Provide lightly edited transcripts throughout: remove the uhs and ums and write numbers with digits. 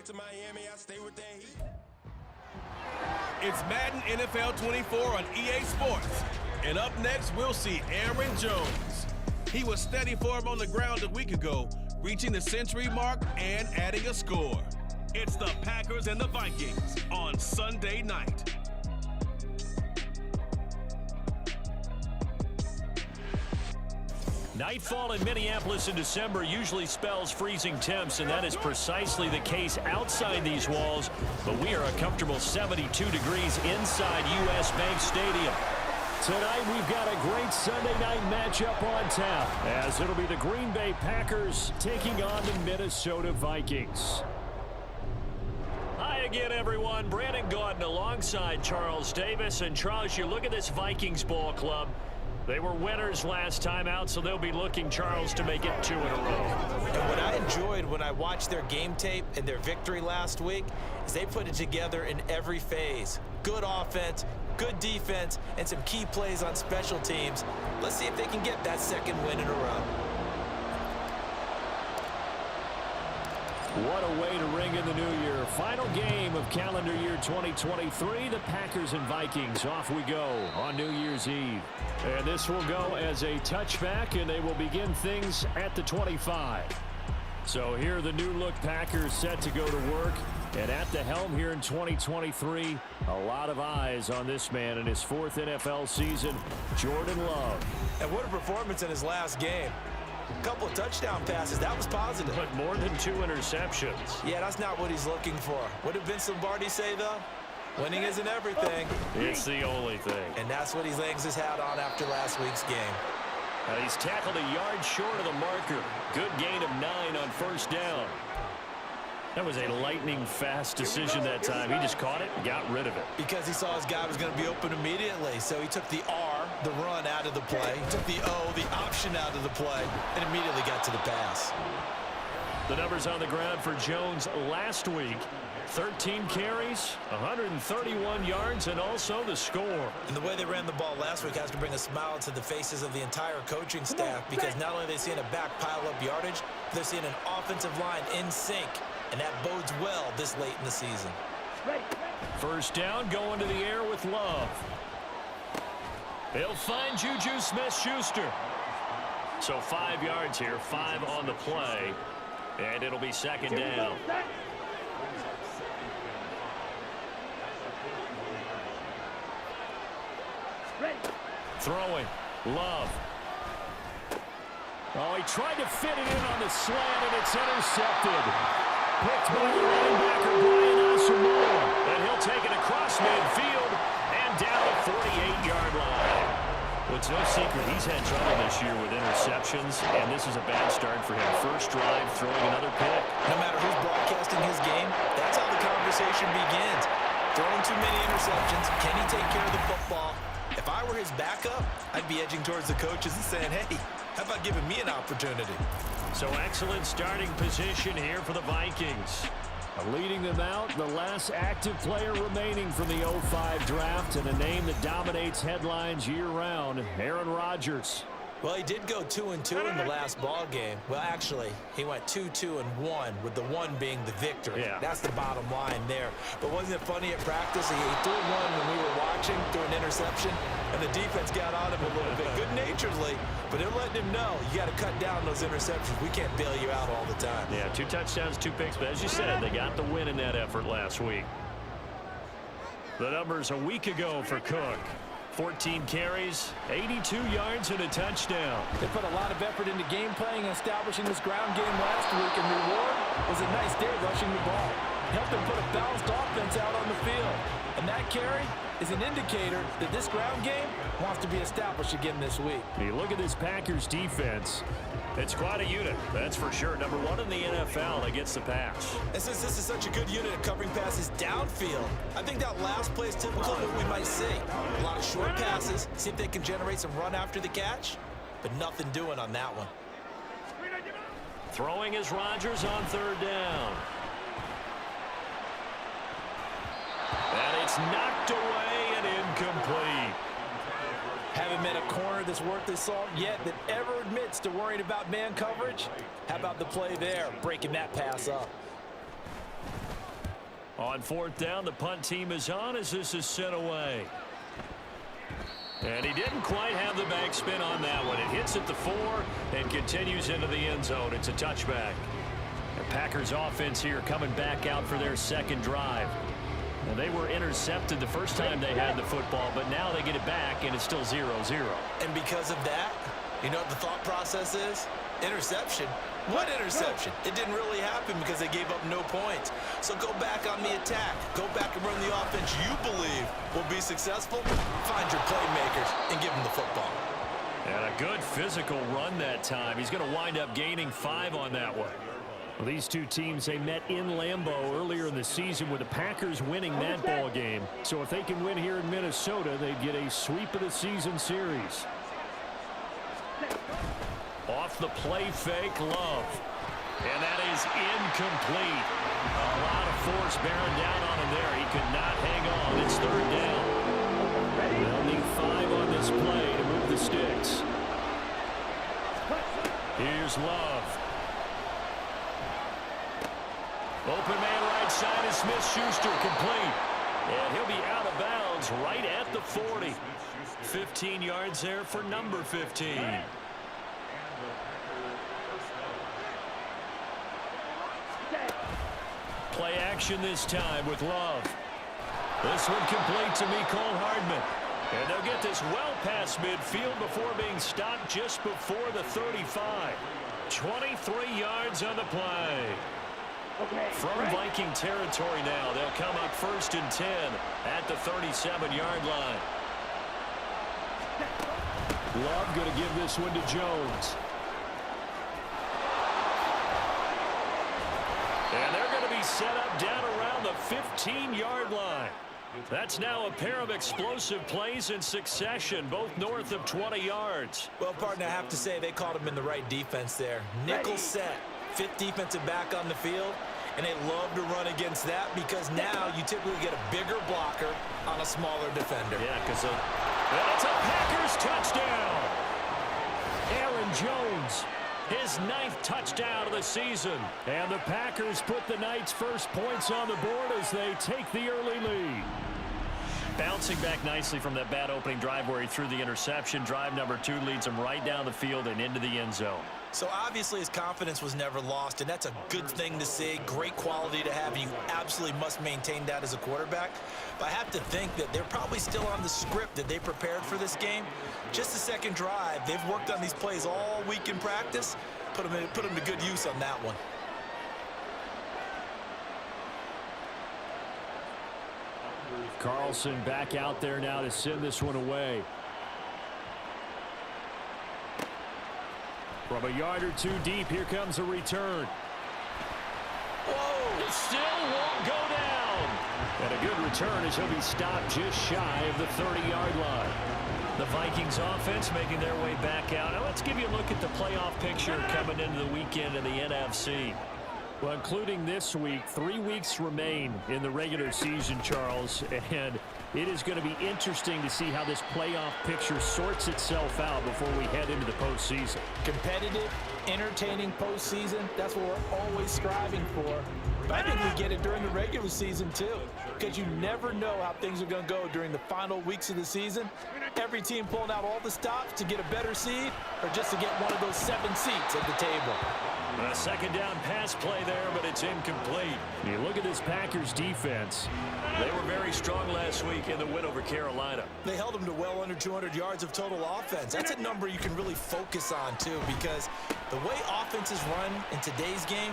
Back to Miami, I stay with that heat. It's Madden NFL 24 on EA Sports. And up next, we'll see Aaron Jones. He was steady for him on the ground a week ago, reaching the century mark and adding a score. It's the Packers and the Vikings on Sunday night. Nightfall in Minneapolis in December usually spells freezing temps, and that is precisely the case outside these walls. But we are a comfortable 72 degrees inside U.S. Bank Stadium. Tonight we've got a great Sunday night matchup on tap, as it'll be the Green Bay Packers taking on the Minnesota Vikings. Hi again, everyone. Brandon Gaudin alongside Charles Davis. And Charles, you look at this Vikings ball club. They were winners last time out, so they'll be looking, Charles, to make it 2 in a row. And what I enjoyed when I watched their game tape and their victory last week is they put it together in every phase. Good offense, good defense, and some key plays on special teams. Let's see if they can get that second win in a row. What a way to ring in the new year. Final game of calendar year 2023. The Packers and Vikings. Off we go on New Year's Eve. And this will go as a touchback, and they will begin things at the 25. So here are the new-look Packers set to go to work. And at the helm here in 2023, a lot of eyes on this man in his 4th NFL season, Jordan Love. And what a performance in his last game. A couple of touchdown passes, that was positive. But more than 2 interceptions. Yeah, that's not what he's looking for. What did Vince Lombardi say, though? Winning isn't everything. It's the only thing. And that's what he hangs his hat on after last week's game. He's tackled a yard short of the marker. Good gain of 9 on first down. That was a lightning-fast decision that time. He just caught it and got rid of it. Because he saw his guy was going to be open immediately. So he took the R, the run, out of the play. He took the O, the option, out of the play, and immediately got to the pass. The numbers on the ground for Jones last week. 13 carries, 131 yards, and also the score. And the way they ran the ball last week has to bring a smile to the faces of the entire coaching staff, because not only are they seeing a back pile up yardage, they're seeing an offensive line in sync. And that bodes well this late in the season. First down, going to the air with Love. He'll find Juju Smith-Schuster. So 5 yards here, 5 on the play. And it'll be second down. Throwing. Love. Oh, he tried to fit it in on the slant, and it's intercepted. Picked by the linebacker, Brian Asamoah. And he'll take it across midfield and down the 48-yard line. Well, it's no secret he's had trouble this year with interceptions, and this is a bad start for him. First drive, throwing another pick. No matter who's broadcasting his game, that's how the conversation begins. Throwing too many interceptions. Can he take care of the football? If I were his backup, I'd be edging towards the coaches and saying, hey, how about giving me an opportunity? So excellent starting position here for the Vikings. Leading them out, the last active player remaining from the 05 draft, and a name that dominates headlines year-round, Aaron Rodgers. Well, he did go 2-2 in the last ball game. Well, actually, he went 2-2-1, with the 1 being the victory. Yeah. That's the bottom line there. But wasn't it funny at practice? He threw one when we were watching, threw an interception, and the defense got on him a little bit, good-naturedly. But they're letting him know, you got to cut down those interceptions. We can't bail you out all the time. Yeah, 2 touchdowns, 2 picks, but as you said, they got the win in that effort last week. The numbers a week ago for Cook. 14 carries, 82 yards, and a touchdown. They put a lot of effort into game playing and establishing this ground game last week, and the reward was a nice day rushing the ball. Helped them put a balanced offense out on the field. And that carry is an indicator that this ground game wants to be established again this week. You look at this Packers defense. It's quite a unit, that's for sure. Number 1 in the NFL against the pass. And since this is such a good unit at covering passes downfield, I think that last play is typical of what we might see. A lot of short passes, see if they can generate some run after the catch, but nothing doing on that one. Throwing is Rodgers on 3rd down. And it's knocked away and incomplete. Haven't met a corner that's worth his salt yet that ever admits to worrying about man coverage. How about the play there, breaking that pass up? On fourth down, the punt team is on as this is sent away. And he didn't quite have the backspin on that one. It hits at the 4 and continues into the end zone. It's a touchback. The Packers offense here coming back out for their second drive. Well, they were intercepted the first time they had the football, but now they get it back, and it's still 0-0. And because of that, you know what the thought process is? Interception. What interception? It didn't really happen because they gave up no points. So go back on the attack. Go back and run the offense you believe will be successful. Find your playmakers and give them the football. And a good physical run that time. He's going to wind up gaining 5 on that one. Well, these two teams, they met in Lambeau earlier in the season with the Packers winning that ball game. So if they can win here in Minnesota, they'd get a sweep of the season series. Off the play fake, Love. And that is incomplete. A lot of force bearing down on him there. He could not hang on. It's third down. They'll need 5 on this play to move the sticks. Here's Love. Open man right side is Smith-Schuster, complete. And he'll be out of bounds right at the 40. 15 yards there for number 15. Play action this time with Love. This one complete to Mecole Hardman. And they'll get this well past midfield before being stopped just before the 35. 23 yards on the play. From Viking territory now, they'll come up 1st and 10 at the 37-yard line. Love going to give this one to Jones. And they're going to be set up down around the 15-yard line. That's now a pair of explosive plays in succession, both north of 20 yards. Well, partner, I have to say they called him in the right defense there. Nickel set, 5th defensive back on the field, and they love to run against that because now you typically get a bigger blocker on a smaller defender. Yeah, because it's a Packers touchdown. Aaron Jones, his 9th touchdown of the season. And the Packers put the Knights' first points on the board as they take the early lead. Bouncing back nicely from that bad opening drive where he threw the interception. Drive number 2 leads him right down the field and into the end zone. So obviously his confidence was never lost, and that's a good thing to see. Great quality to have, and you absolutely must maintain that as a quarterback. But I have to think that they're probably still on the script that they prepared for this game. Just the second drive, they've worked on these plays all week in practice. Put them to good use on that one. Carlson back out there now to send this one away. From a yard or 2 deep, here comes a return. Whoa! It still won't go down. And a good return as he'll be stopped just shy of the 30-yard line. The Vikings offense making their way back out. Now let's give you a look at the playoff picture coming into the weekend in the NFC. Well, including this week, 3 weeks remain in the regular season, Charles, and it is going to be interesting to see how this playoff picture sorts itself out before we head into the postseason. Competitive, entertaining postseason, that's what we're always striving for. But I think we get it during the regular season, too, because you never know how things are going to go during the final weeks of the season. Every team pulling out all the stops to get a better seed or just to get one of those 7 seats at the table. A second down pass play there, but it's incomplete. You look at this Packers defense. They were very strong last week in the win over Carolina. They held them to well under 200 yards of total offense. That's a number you can really focus on, too, because the way offenses run in today's game,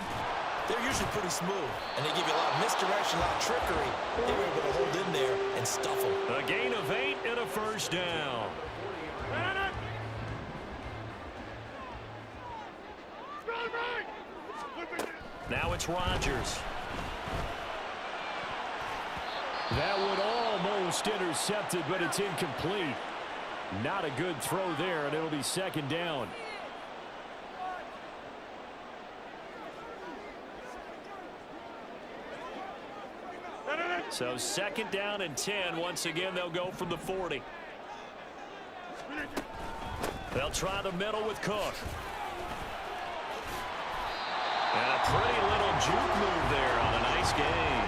they're usually pretty smooth, and they give you a lot of misdirection, a lot of trickery. They were able to hold in there and stuff them. A gain of 8 and a first down. Now it's Rodgers. That one almost intercepted, but it's incomplete. Not a good throw there, and it'll be second down. So second down and 10. Once again, they'll go from the 40. They'll try the middle with Cook. And a pretty little juke move there on a nice gain.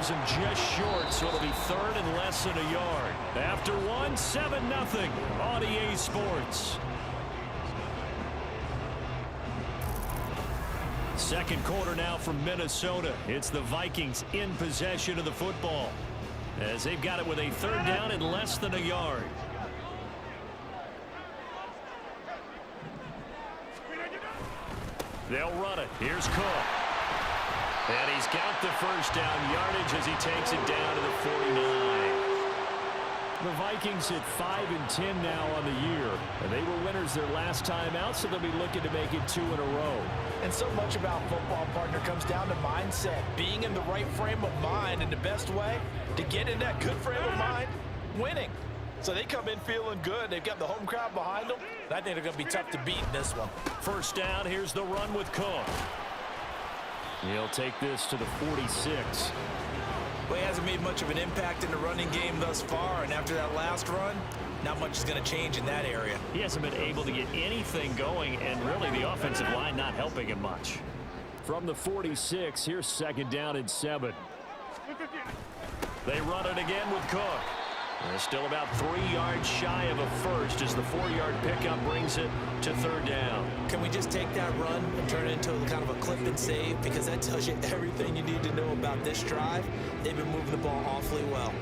leaves him just short, so it'll be third and less than a yard. After one, 7-0 on EA Sports. Second quarter now from Minnesota. It's the Vikings in possession of the football, as they've got it with a third down and less than a yard. They'll run it. Here's Cook. And he's got the first down yardage as he takes it down to the 49. The Vikings at 5-10 now on the year. And they were winners their last time out, so they'll be looking to make it 2 in a row. And so much about football, partner, comes down to mindset. Being in the right frame of mind, and the best way to get in that good frame of mind, winning. So they come in feeling good. They've got the home crowd behind them. And I think they're going to be tough to beat in this one. First down, here's the run with Cook. He'll take this to the 46. Well, he hasn't made much of an impact in the running game thus far, and after that last run, not much is going to change in that area. He hasn't been able to get anything going, and really the offensive line not helping him much. From the 46, here's second down and 7. They run it again with Cook. They're still about 3 yards shy of a first as the 4-yard pickup brings it to third down. Can we just take that run and turn it into kind of a clip and save? Because that tells you everything you need to know about this drive. They've been moving the ball awfully well.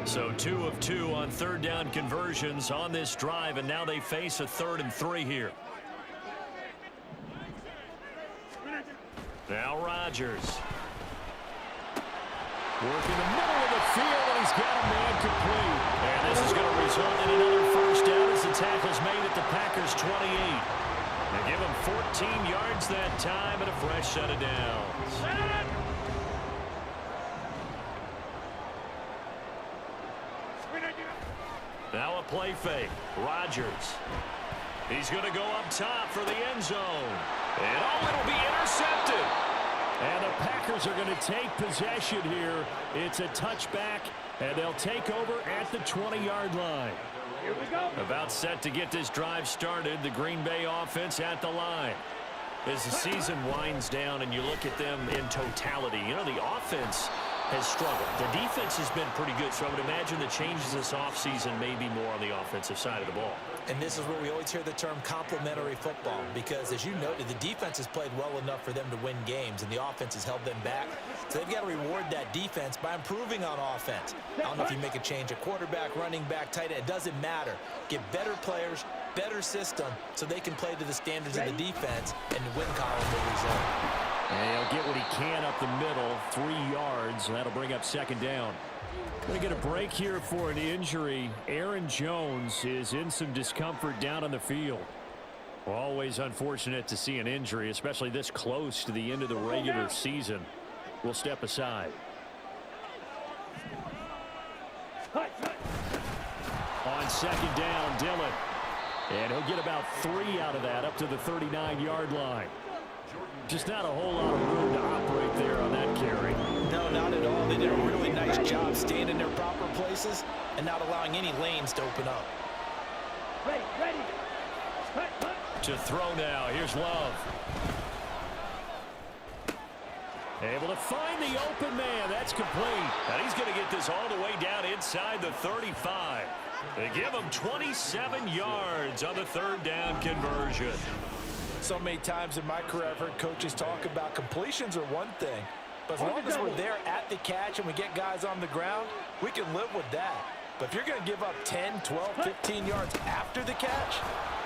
So 2 of 2 on third down conversions on this drive, and now they face a 3rd and 3 here. Now Rodgers. Working the middle of the field, and he's got a man complete. And this is going to result in another first down as the tackle's made at the Packers' 28. They give him 14 yards that time and a fresh set of downs. Now a play fake. Rodgers. He's going to go up top for the end zone. And it'll be intercepted. And the Packers are going to take possession here. It's a touchback, and they'll take over at the 20-yard line. Here we go. About set to get this drive started, the Green Bay offense at the line. As the season winds down and you look at them in totality, you know, the offense has struggled. The defense has been pretty good, so I would imagine the changes this offseason may be more on the offensive side of the ball. And this is where we always hear the term complementary football, because as you noted, the defense has played well enough for them to win games, and the offense has held them back. So they've got to reward that defense by improving on offense. I don't know if you make a change at quarterback, running back, tight end. It doesn't matter. Get better players, better system, so they can play to the standards of the defense, and the win column will result. And he'll get what he can up the middle, 3 yards, and that'll bring up second down. Going to get a break here for an injury. Aaron Jones is in some discomfort down on the field. Always unfortunate to see an injury, especially this close to the end of the regular season. We'll step aside. On second down, Dillon. And he'll get about 3 out of that up to the 39-yard line. Just not a whole lot of room to operate there on that carry. No, not at all. They did a really nice job staying in their proper places and not allowing any lanes to open up. Ready. To throw now. Here's Love. Able to find the open man. That's complete. And he's going to get this all the way down inside the 35. They give him 27 yards on the third down conversion. So many times in my career, I've heard coaches talk about completions are one thing, but as long as we're there at the catch and we get guys on the ground, we can live with that. But if you're going to give up 10, 12, 15 yards after the catch,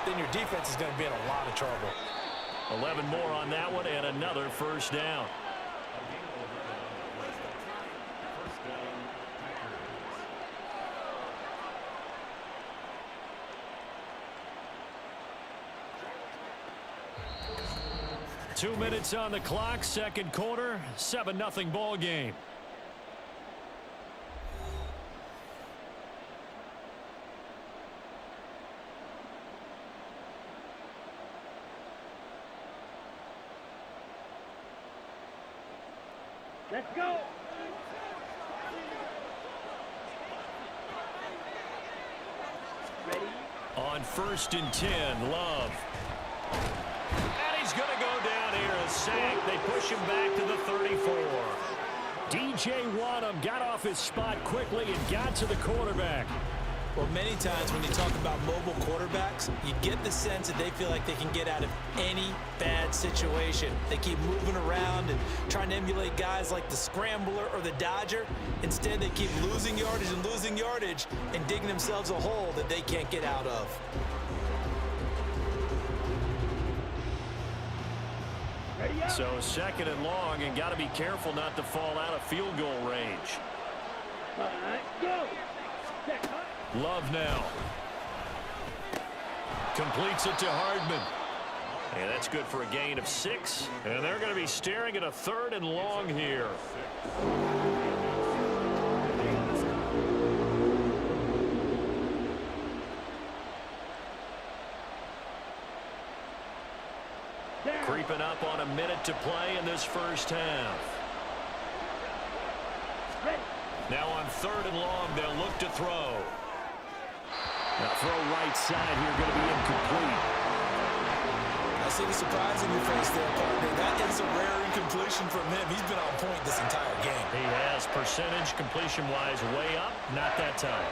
then your defense is going to be in a lot of trouble. 11 more on that one and another first down. Two minutes on the clock, second quarter, 7-0 ball game. Let's go. Ready. On 1st and 10, Love. And he's going to go down here, a sack. They push push him back to the 34. DJ Wanham got off his spot quickly and got to the quarterback. Well, many times when you talk about mobile quarterbacks, you get the sense that they feel like they can get out of any bad situation. They keep moving around and trying to emulate guys like the Scrambler or the Dodger. Instead, they keep losing yardage and digging themselves a hole that they can't get out of. So 2nd and long, and got to be careful not to fall out of field goal range. All right, go. Set, cut. Love now. Completes it to Hardman. And that's good for a gain of 6. And they're going to be staring at a 3rd and long here. Creeping up on a minute to play in this first half. Now on 3rd and long, they'll look to throw. Now throw right side here, going to be incomplete. I see the surprise in your face there, partner. That is a rare incompletion from him. He's been on point this entire game. He has. Percentage completion-wise way up. Not that time.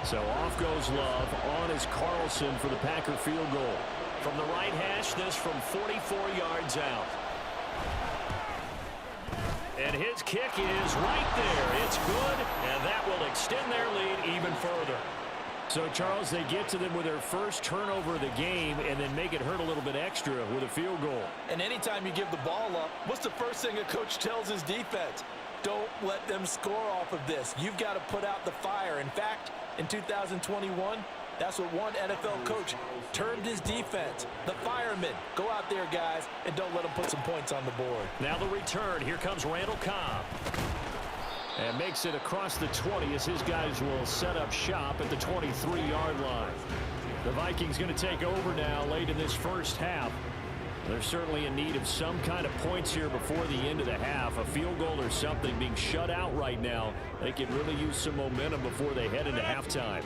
So off goes Love. On is Carlson for the Packer field goal. From the right hash, this from 44 yards out. And his kick is right there. It's good, and that will extend their lead even further. So, Charles, they get to them with their first turnover of the game and then make it hurt a little bit extra with a field goal. And anytime you give the ball up, what's the first thing a coach tells his defense? Don't let them score off of this. You've got to put out the fire. In fact, in 2021, that's what one NFL coach termed his defense. The firemen. Go out there, guys, and don't let them put some points on the board. Now the return. Here comes Randall Cobb. And makes it across the 20 as his guys will set up shop at the 23-yard line. The Vikings going to take over now late in this first half. They're certainly in need of some kind of points here before the end of the half. A field goal or something being shut out right now. They can really use some momentum before they head into halftime.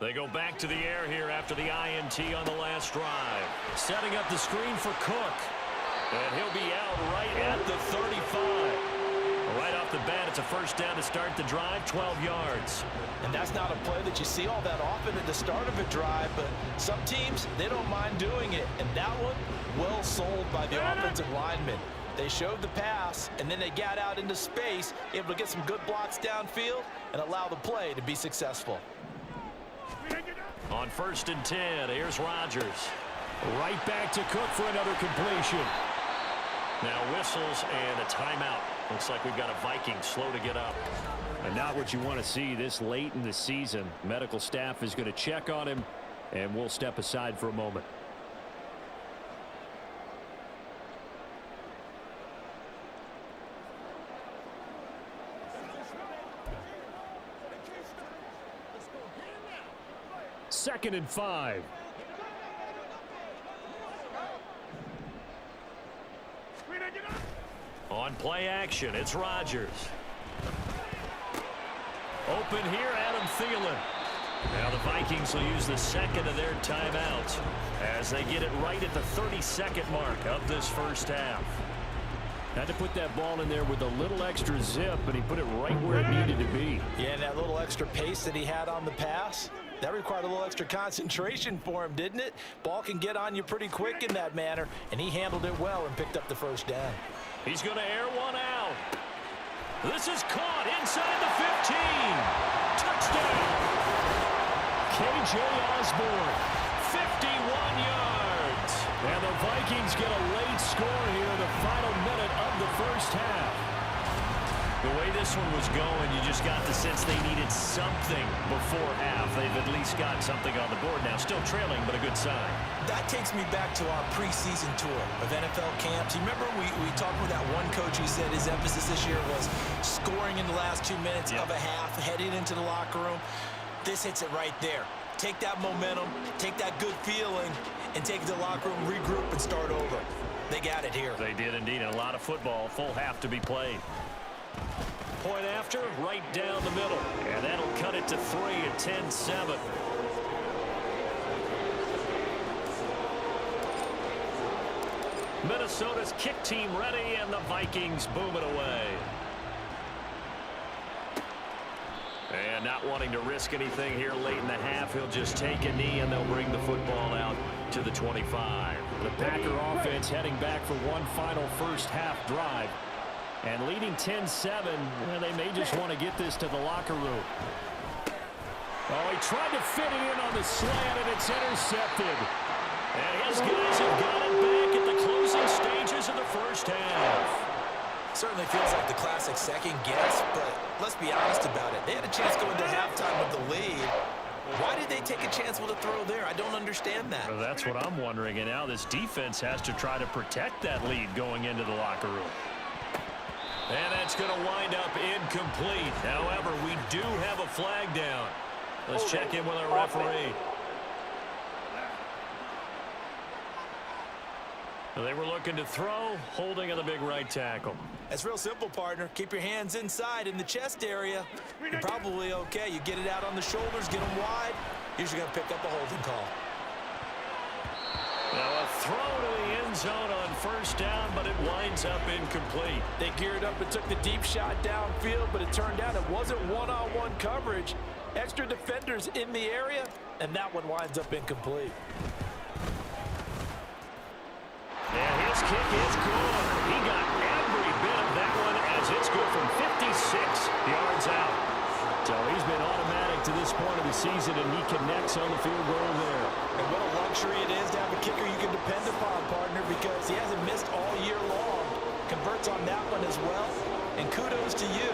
They go back to the air here after the INT on the last drive. Setting up the screen for Cook. And he'll be out right at the 35. Right off the bat, it's a first down to start the drive, 12 yards. And that's not a play that you see all that often at the start of a drive, but some teams, they don't mind doing it. And that one, well sold by the offensive lineman. They showed the pass, and then they got out into space, able to get some good blocks downfield and allow the play to be successful. On 1st and 10, here's Rodgers. Right back to Cook for another completion. Now whistles and a timeout. Looks like we've got a Viking slow to get up. And not what you want to see this late in the season. Medical staff is going to check on him, and we'll step aside for a moment. Second and 5. On play action, it's Rodgers. Open here, Adam Thielen. Now the Vikings will use the second of their timeouts as they get it right at the 32nd mark of this first half. Had to put that ball in there with a little extra zip, but he put it right where it needed to be. Yeah, and that little extra pace that he had on the pass, that required a little extra concentration for him, didn't it? Ball can get on you pretty quick in that manner, and he handled it well and picked up the first down. He's going to air one out. This is caught inside the 15. Touchdown. KJ Osborne, 51 yards. And the Vikings get a late score here in the final minute of the first half. The way this one was going, you just got the sense they needed something before half. They've at least got something on the board now. Still trailing, but a good sign. That takes me back to our preseason tour of NFL camps. You remember we talked with that one coach who said his emphasis this year was scoring in the last 2 minutes of a half, heading into the locker room. This hits it right there. Take that momentum, take that good feeling, and take it to the locker room, regroup, and start over. They got it here. They did indeed. And a lot out of football. Full half to be played. Point after, right down the middle. And that'll cut it to 3 at 10-7. Minnesota's kick team ready, and the Vikings boom it away. And not wanting to risk anything here late in the half, he'll just take a knee, and they'll bring the football out to the 25. The Packer offense heading back for one final first-half drive. And leading 10-7, they may just want to get this to the locker room. Oh, he tried to fit it in on the slant, and it's intercepted. And his guys have got it back at the closing stages of the first half. Certainly feels like the classic second guess, but let's be honest about it. They had a chance going to halftime with the lead. Why did they take a chance with a throw there? I don't understand that. Well, that's what I'm wondering. And now this defense has to try to protect that lead going into the locker room. And that's going to wind up incomplete. However, we do have a flag down. Let's check in with our referee. They were looking to throw, holding on the big right tackle. That's real simple, partner. Keep your hands inside in the chest area. You're probably okay. You get it out on the shoulders, get them wide. Usually going to pick up a holding call. Now a throw to the end zone on first down, but it winds up incomplete. They geared up and took the deep shot downfield, but it turned out it wasn't one-on-one coverage. Extra defenders in the area, and that one winds up incomplete. And his kick is good. He got every bit of that one as it's good from 56 yards out. So he's been automatic to this point of the season, and he connects on the field goal there. And what a luxury it is to have a kicker you can depend upon, partner, because he hasn't missed all year long. Converts on that one as well. And kudos to you.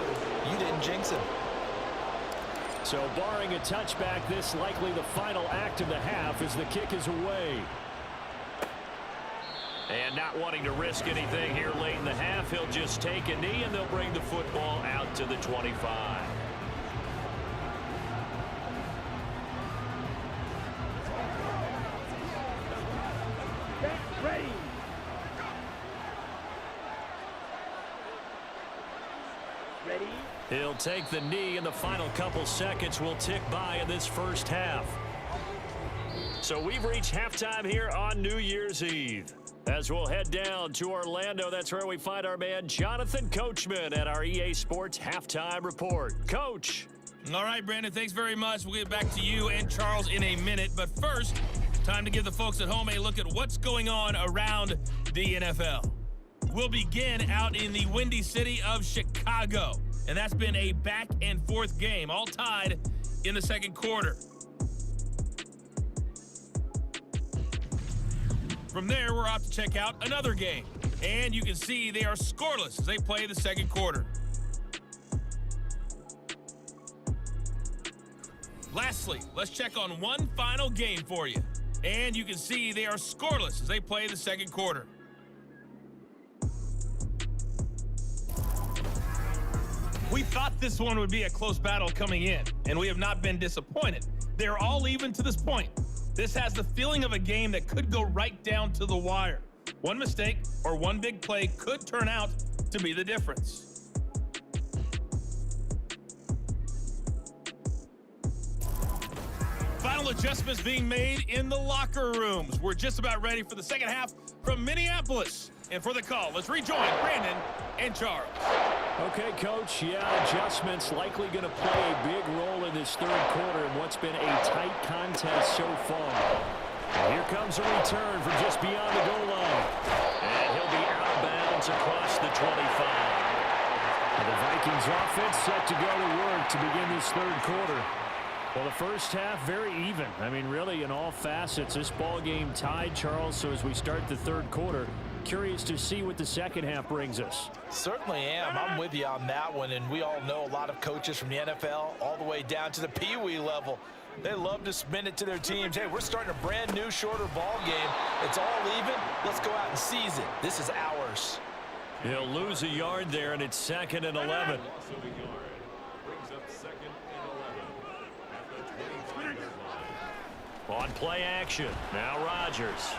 You didn't jinx him. So barring a touchback, this likely the final act of the half as the kick is away. And not wanting to risk anything here late in the half, he'll just take a knee, and they'll bring the football out to the 25. Ready. Ready. He'll take the knee, and the final couple seconds will tick by in this first half. So we've reached halftime here on New Year's Eve. As we'll head down to Orlando, that's where we find our man Jonathan Coachman at our EA Sports Halftime Report. Coach. All right, Brandon, thanks very much. We'll get back to you and Charles in a minute. But first, time to give the folks at home a look at what's going on around the NFL. We'll begin out in the windy city of Chicago. And that's been a back-and-forth game, all tied in the second quarter. From there, we're off to check out another game. And you can see they are scoreless as they play the second quarter. Lastly, let's check on one final game for you. And you can see they are scoreless as they play the second quarter. We thought this one would be a close battle coming in, and we have not been disappointed. They're all even to this point. This has the feeling of a game that could go right down to the wire. One mistake or one big play could turn out to be the difference. Final adjustments being made in the locker rooms. We're just about ready for the second half from Minneapolis. And for the call, let's rejoin Brandon and Charles. Okay, Coach. Yeah, adjustments likely going to play a big role in this third quarter in what's been a tight contest so far. And here comes a return from just beyond the goal line. And he'll be out of bounds across the 25. And the Vikings offense set to go to work to begin this third quarter. Well, the first half, very even. I mean, really, in all facets, this ball game tied, Charles. So as we start the third quarter, curious to see what the second half brings us. Certainly am. I'm with you on that one, and we all know a lot of coaches from the NFL all the way down to the Pee-wee level. They love to spin it to their teams. Hey, we're starting a brand new, shorter ball game. It's all even. Let's go out and seize it. This is ours. He'll lose a yard there, and it's 2nd and 11. On play action, now Rodgers.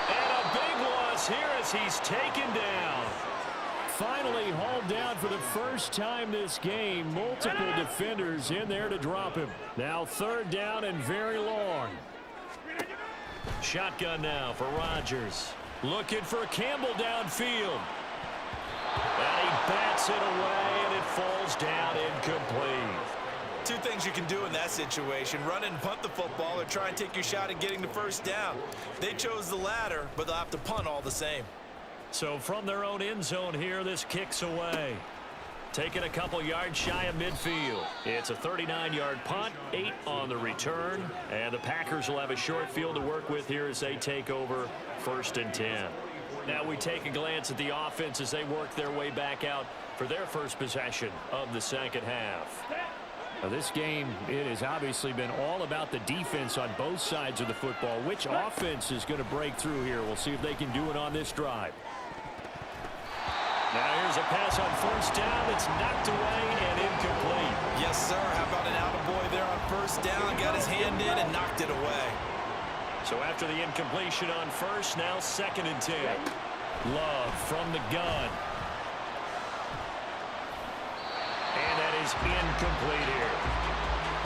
And a big one loss here as he's taken down. Finally hauled down for the first time this game. Multiple defenders in there to drop him. Now 3rd down and very long. Shotgun now for Rodgers. Looking for Campbell downfield. And he bats it away, and it falls down incomplete. 2 things you can do in that situation: run and punt the football, or try and take your shot at getting the 1st down. They chose the latter, but they'll have to punt all the same. So from their own end zone here, this kicks away. Taking a couple yards shy of midfield. It's a 39-yard punt, 8 on the return. And the Packers will have a short field to work with here as they take over 1st and 10. Now we take a glance at the offense as they work their way back out for their first possession of the 2nd half. Now this game, it has obviously been all about the defense on both sides of the football. Which offense is going to break through here? We'll see if they can do it on this drive. Now here's a pass on 1st down that's knocked away and incomplete. Yes, sir. How about an attaboy there on 1st down? Got his hand in and knocked it away. So after the incompletion on 1st, now 2nd and 10. Love from the gun. And that is incomplete here.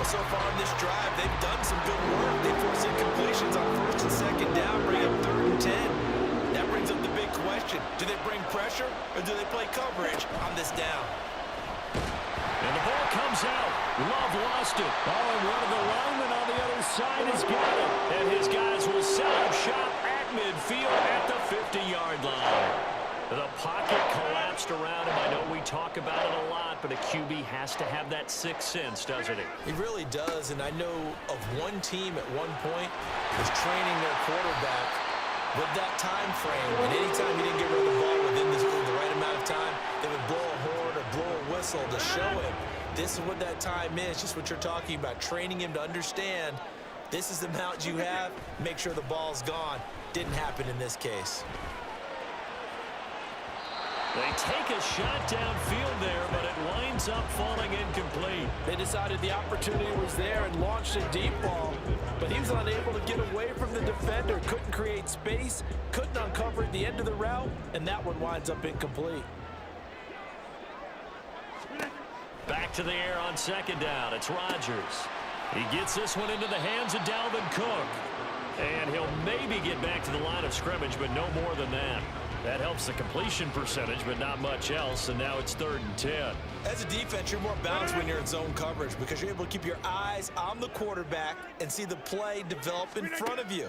Well, so far in this drive, they've done some good work. They force incompletions on 1st and 2nd down, bring up 3rd and 10. That brings up the big question. Do they bring pressure, or do they play coverage on this down? And the ball comes out. Love lost it. Oh, and one of the linemen on the other side has got it. And his guys will set up shop at midfield at the 50-yard line. The pocket collapsed around him. I know we talk about it a lot, but a QB has to have that 6th sense, doesn't it? He really does, and I know of one team at one point was training their quarterback with that time frame, and anytime he didn't get rid of the ball within the right amount of time, they would blow a horn or blow a whistle to show him this is what that time is, just what you're talking about, training him to understand this is the amount you have, make sure the ball's gone. Didn't happen in this case. They take a shot downfield there, but it winds up falling incomplete. They decided the opportunity was there and launched a deep ball, but he was unable to get away from the defender, couldn't create space, couldn't uncover at the end of the route, and that one winds up incomplete. Back to the air on 2nd down. It's Rodgers. He gets this one into the hands of Dalvin Cook. And he'll maybe get back to the line of scrimmage, but no more than that. That helps the completion percentage, but not much else, and now it's 3rd and 10. As a defense, you're more balanced when you're in zone coverage because you're able to keep your eyes on the quarterback and see the play develop in front of you.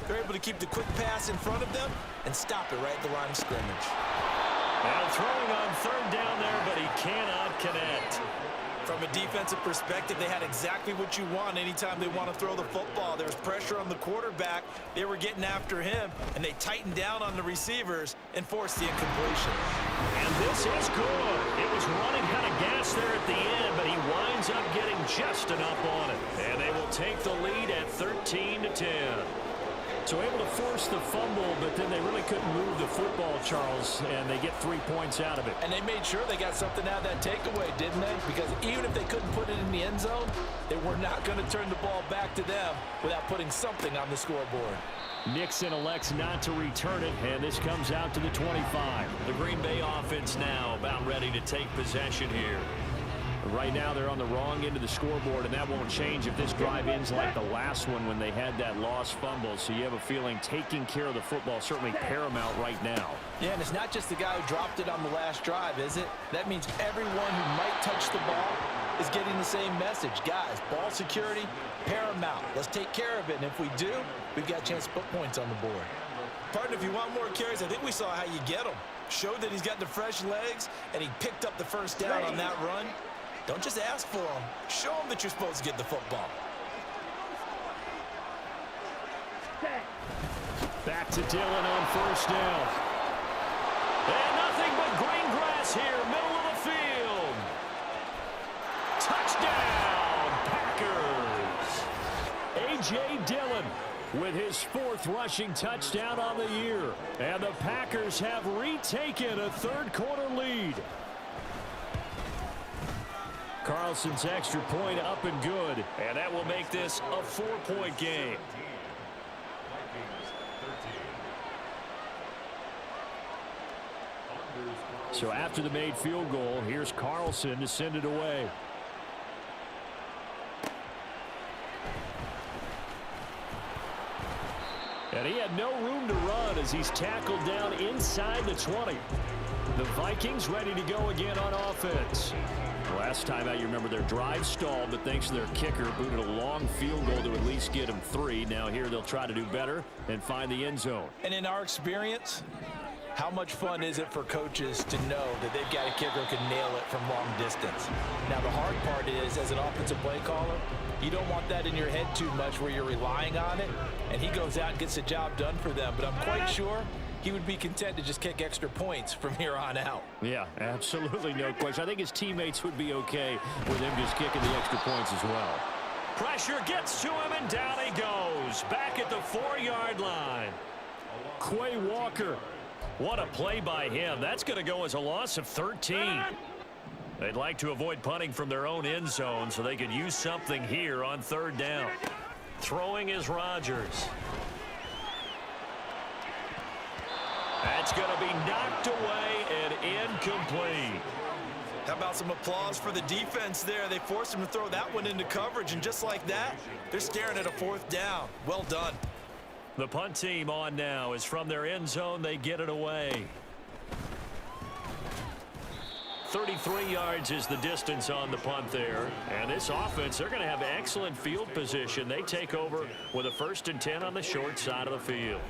They're able to keep the quick pass in front of them and stop it right at the line of scrimmage. Now throwing on 3rd down there, but he cannot connect. From a defensive perspective, they had exactly what you want anytime they want to throw the football. There was pressure on the quarterback. They were getting after him, and they tightened down on the receivers and forced the incompletion. And this is good. It was running out of gas there at the end, but he winds up getting just enough on it. And they will take the lead at 13-10. So able to force the fumble, but then they really couldn't move the football, Charles, and they get 3 points out of it. And they made sure they got something out of that takeaway, didn't they? Because even if they couldn't put it in the end zone, they were not going to turn the ball back to them without putting something on the scoreboard. Nixon elects not to return it, and this comes out to the 25. The Green Bay offense now about ready to take possession here. Right now they're on the wrong end of the scoreboard, and that won't change if this drive ends like the last one when they had that lost fumble. So you have a feeling taking care of the football is certainly paramount right now. Yeah, and it's not just the guy who dropped it on the last drive, is it? That means everyone who might touch the ball is getting the same message. Guys, ball security, paramount. Let's take care of it, and if we do, we've got a chance to put points on the board. Partner, if you want more carries, I think we saw how you get them. Showed that he's got the fresh legs, and he picked up the 1st down on that run. Don't just ask for them. Show them that you're supposed to get the football. Back to Dillon on 1st down. And nothing but green grass here, middle of the field. Touchdown, Packers. A.J. Dillon with his 4th rushing touchdown on the year. And the Packers have retaken a 3rd quarter lead. Carlson's extra point up and good. And that will make this a 4-point game. So after the made field goal, here's Carlson to send it away. And he had no room to run as he's tackled down inside the 20. The Vikings ready to go again on offense. Last time out, you remember their drive stalled, but thanks to their kicker, booted a long field goal to at least get them 3. Now here they'll try to do better and find the end zone. And in our experience, how much fun is it for coaches to know that they've got a kicker who can nail it from long distance? Now, the hard part is, as an offensive play caller, you don't want that in your head too much where you're relying on it, and he goes out and gets the job done for them. But I'm quite sure he would be content to just kick extra points from here on out. Yeah, absolutely no question. I think his teammates would be okay with him just kicking the extra points as well. Pressure gets to him, and down he goes. Back at the 4-yard line. Quay Walker. What a play by him. That's going to go as a loss of 13. They'd like to avoid punting from their own end zone so they could use something here on 3rd down. Throwing is Rodgers. That's going to be knocked away and incomplete. How about some applause for the defense there? They forced him to throw that one into coverage, and just like that, they're staring at a 4th down. Well done. The punt team on now is from their end zone. They get it away. 33 yards is the distance on the punt there. And this offense, they're going to have excellent field position. They take over with a 1st and 10 on the short side of the field.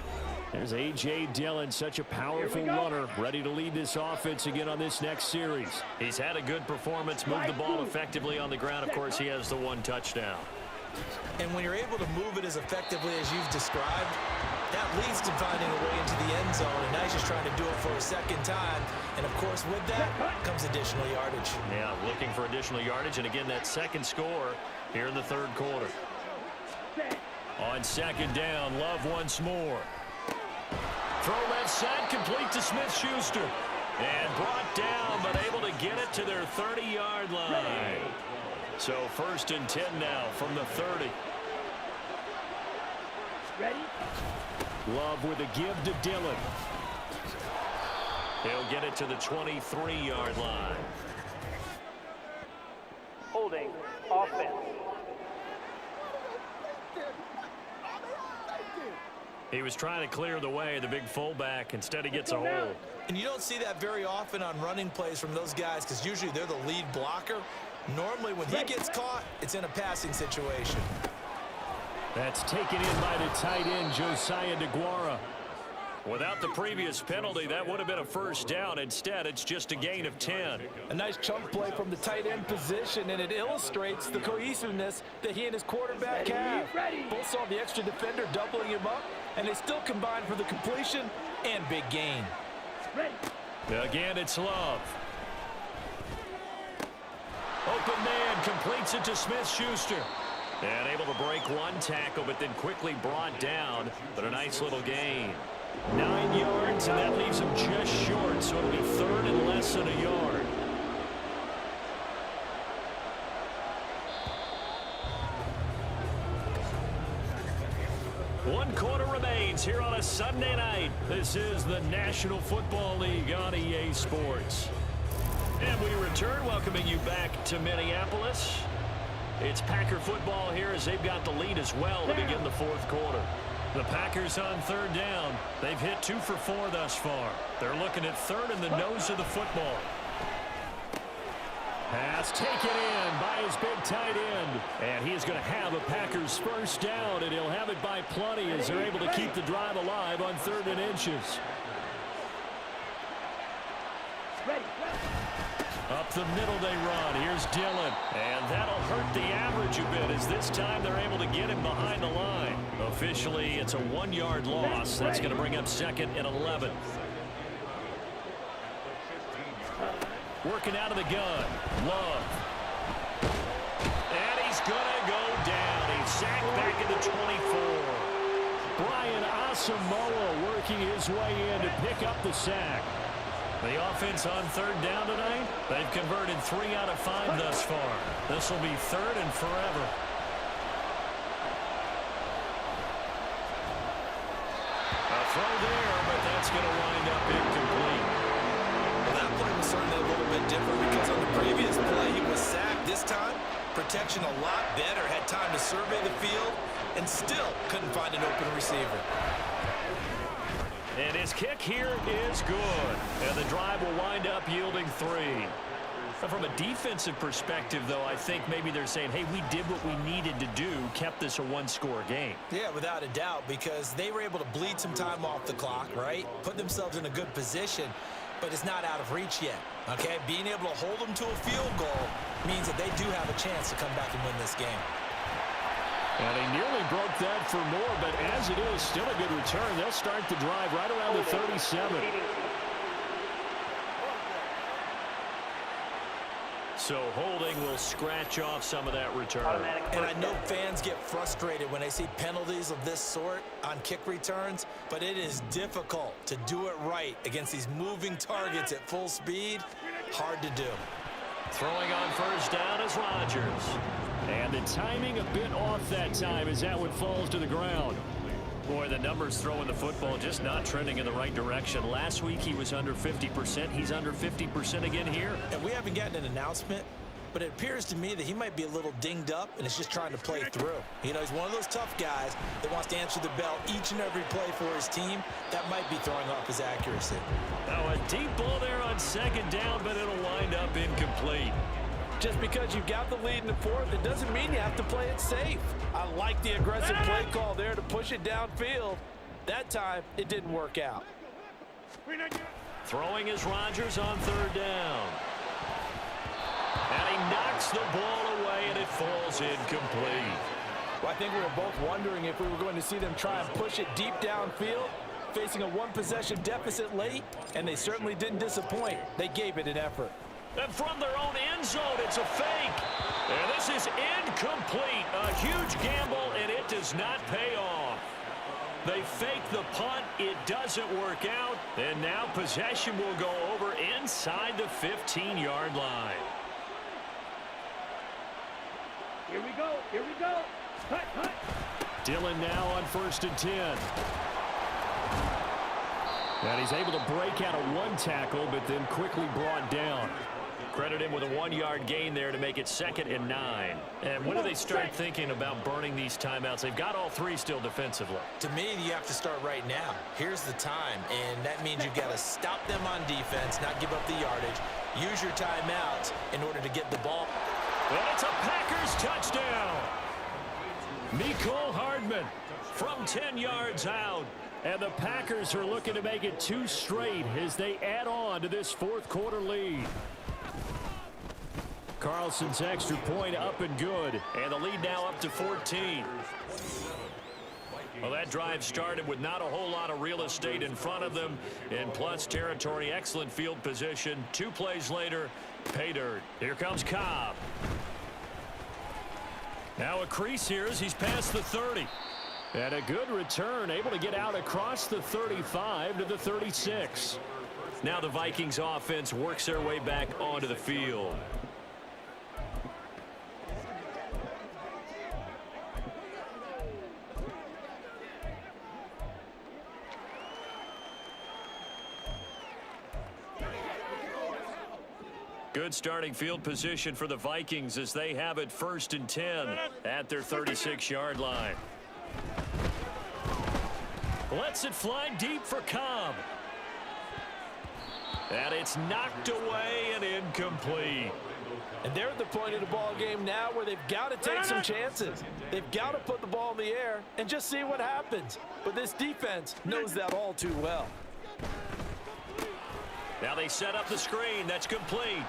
There's A.J. Dillon, such a powerful runner, ready to lead this offense again on this next series. He's had a good performance, moved the ball effectively on the ground. Of course, he has the 1 touchdown. And when you're able to move it as effectively as you've described, that leads to finding a way into the end zone. And now he's just trying to do it for a 2nd time. And, of course, with that comes additional yardage. Yeah, looking for additional yardage. And, again, that 2nd score here in the 3rd quarter. On 2nd down, Love once more. Throw left side, complete to Smith-Schuster. And brought down, but able to get it to their 30-yard line. So 1st and 10 now from the 30. Ready? Love with a give to Dillon. He'll get it to the 23-yard line. Holding. Offense. He was trying to clear the way, the big fullback. Instead, he gets a hold. And you don't see that very often on running plays from those guys because usually they're the lead blocker. Normally, when he gets caught, it's in a passing situation. That's taken in by the tight end, Josiah DeGuara. Without the previous penalty, that would have been a 1st down. Instead, it's just a gain of 10. A nice chunk play from the tight end position, and it illustrates the cohesiveness that he and his quarterback have. Both saw the extra defender doubling him up, and they still combined for the completion and big gain. Again, it's Love. Open man completes it to Smith-Schuster. And able to break 1 tackle, but then quickly brought down. But a nice little gain. 9 yards, and that leaves him just short, so it'll be 3rd and less than a yard. One quarter remains here on a Sunday night. This is the National Football League on EA Sports. And we return, welcoming you back to Minneapolis. It's Packer football here as they've got the lead as well to begin the 4th quarter. The Packers on 3rd down. They've hit 2 for 4 thus far. They're looking at 3rd in the nose of the football. Pass taken in by his big tight end. And he is going to have a Packers 1st down, and he'll have it by plenty as they're able to keep the drive alive on 3rd and inches. Up the middle they run. Here's Dillon. And that'll hurt the average a bit as this time they're able to get him behind the line. Officially, it's a 1-yard loss. That's going to bring up 2nd and 11. Working out of the gun. Love. And he's going to go down. He's sacked back at the 24. Brian Asamoah working his way in to pick up the sack. The offense on 3rd down tonight, they've converted 3 out of 5 thus far. This will be 3rd and forever. A throw there, but that's going to wind up incomplete. little bit different because on the previous play, he was sacked. This time, protection a lot better. Had time to survey the field and still couldn't find an open receiver. And his kick here is good. And the drive will wind up yielding 3. From a defensive perspective, though, I think maybe they're saying, hey, we did what we needed to do, kept this a one-score game. Yeah, without a doubt, because they were able to bleed some time off the clock, right? Put themselves in a good position, but it's not out of reach yet, okay? Being able to hold them to a field goal means that they do have a chance to come back and win this game. And he nearly broke that for more, but as it is, still a good return. They'll start the drive right around the 37. So holding will scratch off some of that return. And I know fans get frustrated when they see penalties of this sort on kick returns, but it is difficult to do it right against these moving targets at full speed. Hard to do. Throwing on first down is Rodgers. And the timing a bit off that time as that one falls to the ground. Boy, the numbers throwing the football just not trending in the right direction. Last week he was under 50%. He's under 50% again here. And we haven't gotten an announcement, but it appears to me that he might be a little dinged up and is just trying to play through. You know, he's one of those tough guys that wants to answer the bell each and every play for his team. That might be throwing off his accuracy. Now a deep ball there on second down, but it'll wind up incomplete. Just because you've got the lead in the fourth, it doesn't mean you have to play it safe. I like the aggressive play call there to push it downfield. That time, it didn't work out. Throwing is Rodgers on third down. And he knocks the ball away, and it falls incomplete. Well, I think we were both wondering if we were going to see them try and push it deep downfield, facing a one-possession deficit late, and they certainly didn't disappoint. They gave it an effort. And from their own end zone, it's a fake. And this is incomplete. A huge gamble, and it does not pay off. They fake the punt. It doesn't work out. And now possession will go over inside the 15-yard line. Here we go. Here we go. Hut, hut. Dillon now on 1st and 10. And he's able to break out of one tackle, but then quickly brought down. Credit him with a 1-yard gain there to make it 2nd and 9. And when do they start thinking about burning these timeouts? They've got all 3 still defensively. To me, you have to start right now. Here's the time, and that means you've got to stop them on defense, not give up the yardage. Use your timeouts in order to get the ball. And it's a Packers touchdown. Mecole Hardman from 10 yards out. And the Packers are looking to make it 2 straight as they add on to this 4th quarter lead. Carlson's extra point up and good. And the lead now up to 14. Well, that drive started with not a whole lot of real estate in front of them. In plus territory, excellent field position. 2 plays later, pay dirt. Here comes Cobb. Now a crease here as he's past the 30. And a good return, able to get out across the 35 to the 36. Now the Vikings offense works their way back onto the field. Good starting field position for the Vikings as they have it 1st and 10 at their 36-yard line. Lets it fly deep for Cobb. And it's knocked away and incomplete. And they're at the point of the ball game now where they've got to take some chances. They've got to put the ball in the air and just see what happens. But this defense knows that all too well. Now they set up the screen. That's complete.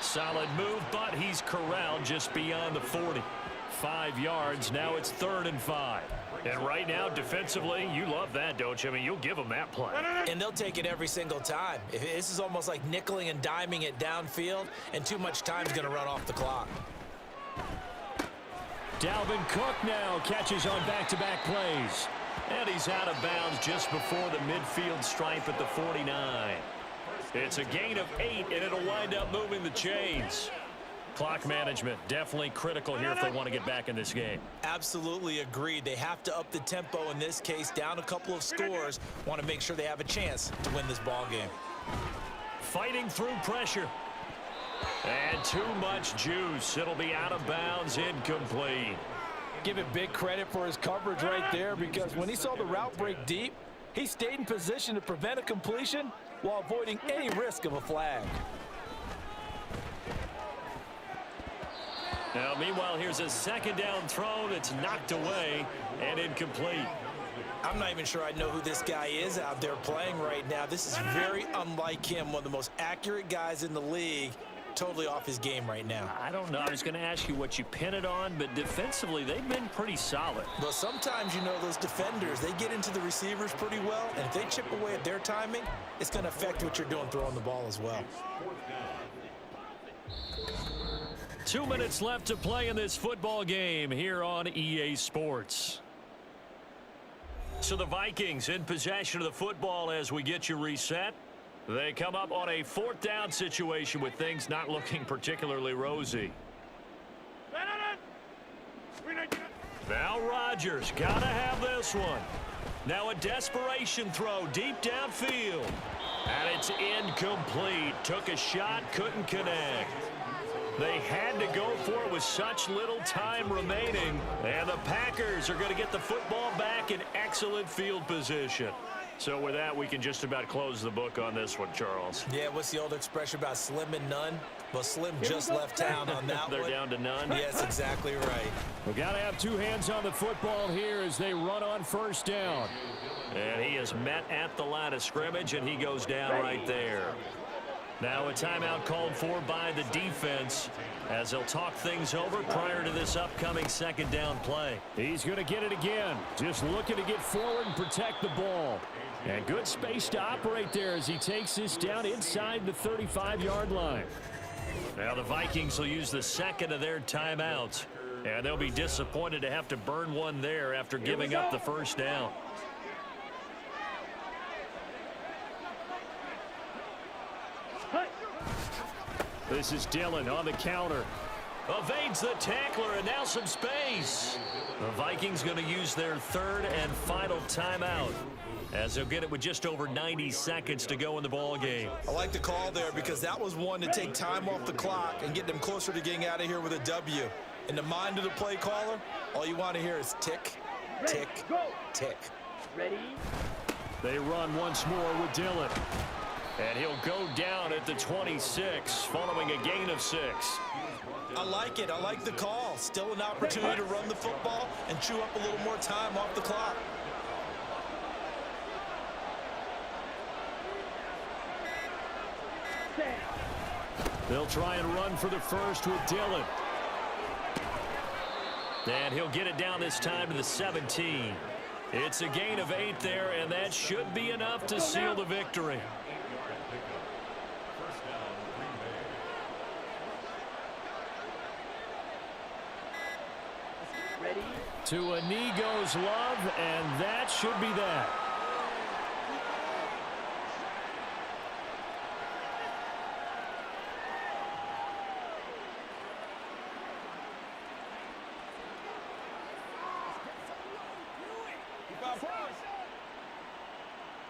Solid move, but he's corralled just beyond the 40. 5 yards. Now it's 3rd and 5. And right now, defensively, you love that, don't you? I mean, you'll give them that play. And they'll take it every single time. This is almost like nickeling and diming it downfield, and too much time is going to run off the clock. Dalvin Cook now catches on back-to-back plays. And he's out of bounds just before the midfield stripe at the 49. It's a gain of 8, and it'll wind up moving the chains. Clock management definitely critical here if they want to get back in this game. Absolutely agreed. They have to up the tempo in this case, down a couple of scores. Want to make sure they have a chance to win this ball game. Fighting through pressure. And too much juice. It'll be out of bounds, incomplete. Give it big credit for his coverage right there, because when he saw the route break deep, he stayed in position to prevent a completion while avoiding any risk of a flag. Now, meanwhile, here's a second down throw that's knocked away and incomplete. I'm not even sure I know who this guy is out there playing right now. This is very unlike him, one of the most accurate guys in the league. Totally off his game right now. I don't know. I was going to ask you what you pin it on, but defensively, they've been pretty solid. Well, sometimes, you know, those defenders, they get into the receivers pretty well, and if they chip away at their timing, it's going to affect what you're doing throwing the ball as well. 2 minutes left to play in this football game here on EA Sports. So the Vikings in possession of the football as we get you reset. They come up on a 4th down situation with things not looking particularly rosy. Now Rodgers got to have this one. Now a desperation throw deep downfield. And it's incomplete. Took a shot, couldn't connect. They had to go for it with such little time remaining. And the Packers are going to get the football back in excellent field position. So with that, we can just about close the book on this one, Charles. Yeah, what's the old expression about slim and none? Well, Slim just left town on that They're one. down to none. Yes, exactly right. We got to have two hands on the football here as they run on first down. And he is met at the line of scrimmage, and he goes down right there. Now a timeout called for by the defense as they'll talk things over prior to this upcoming second down play. He's going to get it again. Just looking to get forward and protect the ball. And good space to operate there as he takes this down inside the 35-yard line. Now the Vikings will use the second of their timeouts. And they'll be disappointed to have to burn one there after giving up the first down. This is Dillon on the counter. Evades the tackler, and now some space. The Vikings going to use their third and final timeout as they'll get it with just over 90 seconds to go in the ball game. I like the call there because that was one to take time off the clock and get them closer to getting out of here with a W. In the mind of the play caller, all you want to hear is tick, tick, tick. Ready? They run once more with Dillon. And he'll go down at the 26 following a gain of 6. I like it. I like the call. Still an opportunity to run the football and chew up a little more time off the clock. They'll try and run for the first with Dillon. And he'll get it down this time to the 17. It's a gain of 8 there, and that should be enough to seal the victory. Ready? To a knee goes Love, and that should be that.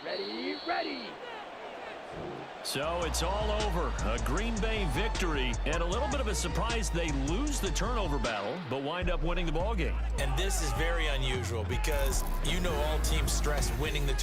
Ready, ready. So it's all over. A Green Bay victory, and a little bit of a surprise they lose the turnover battle, but wind up winning the ball game. And this is very unusual because you know all teams stress winning the